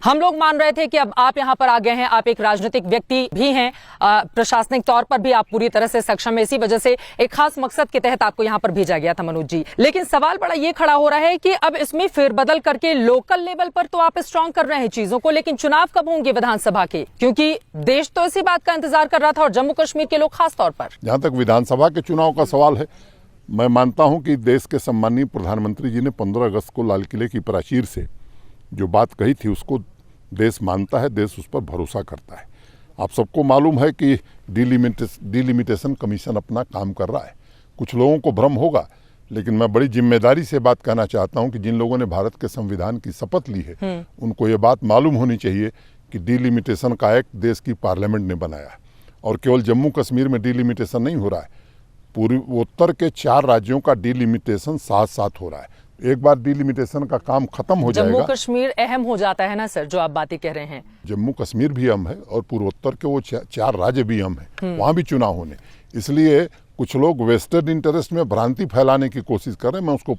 हम लोग मान रहे थे कि अब आप यहां पर आ गए हैं, आप एक राजनीतिक व्यक्ति भी हैं, प्रशासनिक तौर पर भी आप पूरी तरह से सक्षम है, इसी वजह से एक खास मकसद के तहत आपको यहां पर भेजा गया था मनोज जी। लेकिन सवाल बड़ा ये खड़ा हो रहा है कि अब इसमें फेरबदल करके लोकल लेवल पर तो आप स्ट्रांग कर रहे हैं चीजों को, लेकिन चुनाव कब होंगे विधानसभा के? क्योंकि देश तो इसी बात का इंतजार कर रहा था और जम्मू कश्मीर के लोग खास तौर पर। जहां तक विधानसभा के चुनाव का सवाल है, मैं मानता हूं कि देश के सम्माननीय प्रधानमंत्री जी ने 15 अगस्त को लाल किले की प्राचीर से जो बात कही थी उसको देश मानता है, देश उस पर भरोसा करता है। आप सबको मालूम है कि डिलिमिटेशन कमीशन अपना काम कर रहा है। कुछ लोगों को भ्रम होगा, लेकिन मैं बड़ी जिम्मेदारी से बात कहना चाहता हूं कि जिन लोगों ने भारत के संविधान की शपथ ली है उनको ये बात मालूम होनी चाहिए कि डिलिमिटेशन का एक्ट देश की पार्लियामेंट ने बनाया है और केवल जम्मू कश्मीर में डिलिमिटेशन नहीं हो रहा है, पूरी उत्तर के 4 राज्यों का डिलिमिटेशन साथ साथ हो रहा है। एक बार डिलिमिटेशन का काम खत्म हो जाएगा, जम्मू कश्मीर अहम हो जाता है ना सर, जो आप बातें कह रहे हैं। जम्मू कश्मीर भी अहम है और पूर्वोत्तर के वो 4 राज्य भी अहम है, वहां भी चुनाव होने। इसलिए कुछ लोग वेस्टेड इंटरेस्ट में भ्रांति फैलाने की कोशिश कर रहे हैं, मैं उसको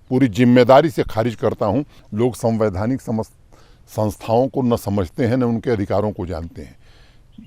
पूरी जिम्मेदारी से खारिज करता हूं। लोग संवैधानिक संस्थाओं को न समझते हैं न उनके अधिकारों को जानते हैं।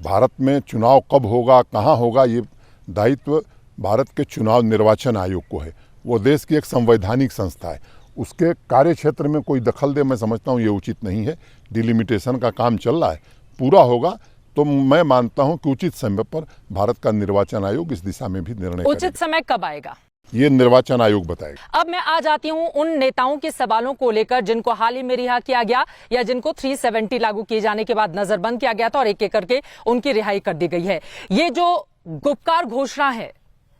भारत में चुनाव कब होगा, कहाँ होगा, ये दायित्व भारत के चुनाव निर्वाचन आयोग को है। वो देश की एक संवैधानिक संस्था है, उसके कार्य क्षेत्र में कोई दखल दे, मैं समझता हूँ ये उचित नहीं है। डिलिमिटेशन का काम चल रहा है, पूरा होगा तो मैं मानता हूँ कि उचित समय पर भारत का निर्वाचन आयोग इस दिशा में भी निर्णय करेगा। उचित समय कब आएगा ये निर्वाचन आयोग बताएगा। अब मैं आ जाती हूं उन नेताओं के सवालों को लेकर जिनको हाल ही में रिहा किया गया या जिनको 370 लागू किए जाने के बाद नजरबंद किया गया था और एक एक करके उनकी रिहाई कर दी गई है। ये जो गुपकार घोषणा है,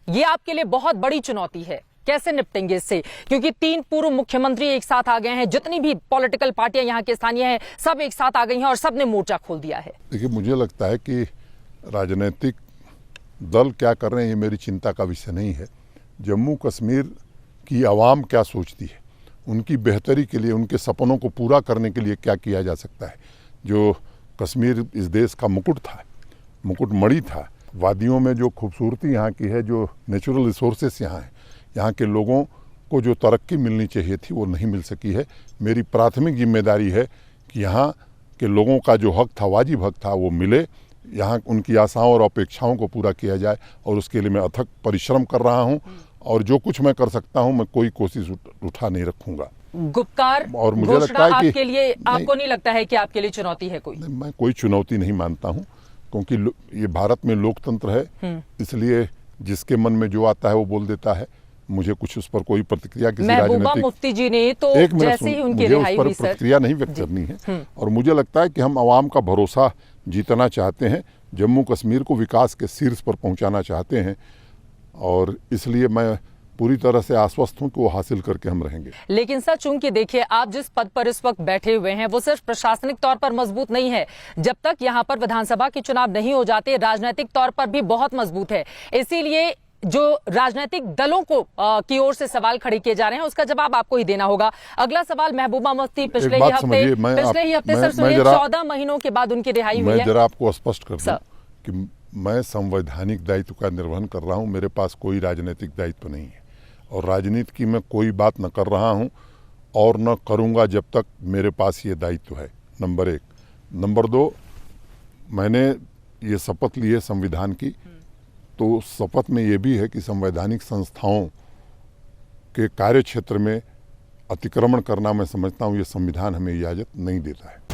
ये आपके लिए बहुत बड़ी चुनौती है। कैसे निपटेंगे इससे? क्योंकि 3 पूर्व मुख्यमंत्री एक साथ आ गए हैं, जितनी भी पॉलिटिकल पार्टियां यहाँ के स्थानीय हैं सब एक साथ आ गई हैं और सबने मोर्चा खोल दिया है। देखिए, मुझे लगता है कि राजनीतिक दल क्या कर रहे हैं ये मेरी चिंता का विषय नहीं है। जम्मू कश्मीर की आवाम क्या सोचती है, उनकी बेहतरी के लिए, उनके सपनों को पूरा करने के लिए क्या किया जा सकता है। जो कश्मीर इस देश का मुकुट था, मुकुटमणि था, वादियों में जो खूबसूरती यहाँ की है, जो नेचुरल रिसोर्सेस यहाँ हैं, यहाँ के लोगों को जो तरक्की मिलनी चाहिए थी वो नहीं मिल सकी है। मेरी प्राथमिक जिम्मेदारी है कि यहाँ के लोगों का जो हक था, वाजिब हक था, वो मिले, यहाँ उनकी आशाओं और अपेक्षाओं को पूरा किया जाए और उसके लिए मैं अथक परिश्रम कर रहा हूँ और जो कुछ मैं कर सकता हूँ मैं कोई कोशिश उठा नहीं रखूंगा। गुपकार और मुझे लगता है कि आपके लिए, आपको नहीं लगता है कि आपके लिए चुनौती है कोई? मैं कोई चुनौती नहीं मानता हूँ, क्योंकि ये भारत में लोकतंत्र है, इसलिए जिसके मन में जो आता है वो बोल देता है। मुझे कुछ उस पर कोई प्रतिक्रिया किसी राजनीतिक मुफ्ती जी ने तो जैसे ही उनकी रिहाई हुई सर, प्रतिक्रिया नहीं व्यक्त करनी है। और मुझे लगता है कि हम आवाम का भरोसा जीतना चाहते हैं, जम्मू कश्मीर को विकास के शीर्ष पर पहुंचाना चाहते हैं और इसलिए मैं पूरी तरह से आश्वस्त हूं कि वो हासिल करके हम रहेंगे। लेकिन सर, चूंकि देखिए आप जिस पद पर इस वक्त बैठे हुए हैं वो सिर्फ प्रशासनिक तौर पर मजबूत नहीं है, जब तक यहाँ पर विधानसभा के चुनाव नहीं हो जाते राजनीतिक तौर पर भी बहुत मजबूत है। इसीलिए जो राजनीतिक दलों को की ओर से सवाल खड़े किए जा रहे हैं उसका जवाब आपको ही देना होगा। अगला सवाल, महबूबा मुफ्ती पिछले ही हफ्ते सर सुनिए, 14 महीनों के बाद उनकी रिहाई हुई है। मैं जरा आपको स्पष्ट कर दूं कि मैं संवैधानिक दायित्व का निर्वहन कर रहा हूं, मेरे पास कोई राजनीतिक दायित्व नहीं है और राजनीति की मैं कोई बात न कर रहा हूं और न करूंगा जब तक मेरे पास ये दायित्व है, नंबर 1। नंबर 2, मैंने ये शपथ ली है संविधान की, तो शपथ में ये भी है कि संवैधानिक संस्थाओं के कार्य क्षेत्र में अतिक्रमण करना, मैं समझता हूँ ये संविधान हमें इजाज़त नहीं देता है।